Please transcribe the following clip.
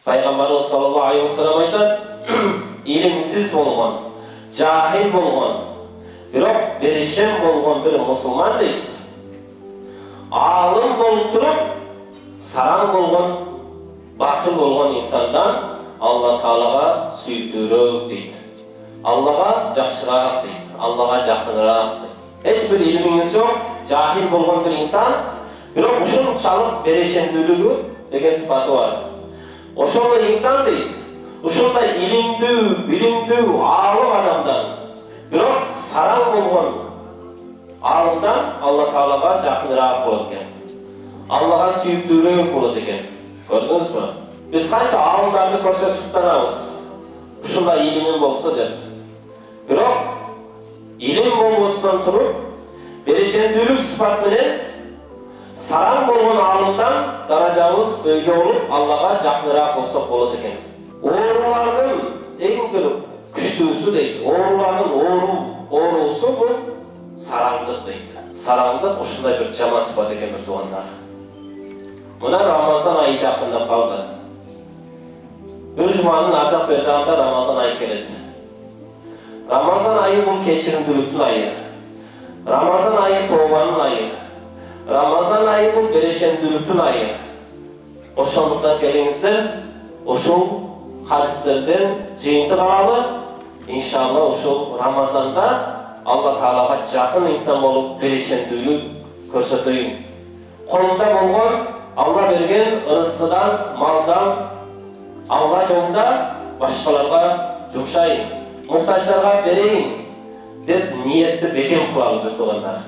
Пайғамбарымыз саллаллаху алейхи ва саллям айтады, илимсиз болгон, жахил болгон, бирок берешем болгон бир мусулман дейт. Алым болуп туруп, сараң болгон, бахил болгон инсандан Алла Таалага сүйүктүүрөөк дейт. Аллага жакшыраак дейт, Аллага жакыныраак дейт. Эч бир илимиңиз жок, жахил болгон бир инсан, бирок ушунчалык берешемдүүлүгү деген сыпаты бар. Ошондой инсан дейт, ушундай илимдүү, билимдүү, алым адамдан, бирок сараң болгон алымдан Алла Таалага жакыныраак болот экен. Аллага сүйүктүүрөөк болот экен. Көрдүңүзбү? Биз канча алымдарды көрсөк суктанабыз. Ушундай илимим болсо деп. Бирок илим болбостон туруп, берешемдүүлүк сыпат менен сараң болгон алымдан даражабыз өйгө болуп, Аллага жакыныраак болсок болот экен. Оорулардын эң бир күчтүүсү дейт. Оорулардын оорусу бул сараңдык дейт. Сараңдык ушундай бир жаман сыпат экен бир туугандар. Мына Рамазан айы жакындап калды. Bir жуманын ар жак бер жагында Рамазан айы келет. Рамазан айы бул кечиримдүүлүктүн айы. Рамазан айы тообанын айы. Рамазан айы бул берешемдүүлүктүн айы. Ошондуктан келиңиздер, ушул хадистерден жыйынтык алалы. Иншалла ушул Рамазанда Алла Таалага жакын инсан болуп берешемдүүлүк көрсөтөйүн. Колунда болгон Алла берген ырыскыдан, малдан Алла жолунда башкаларга жумшайын, муктаждарга берейин деп ниетти бекем кылалы бир туугандар.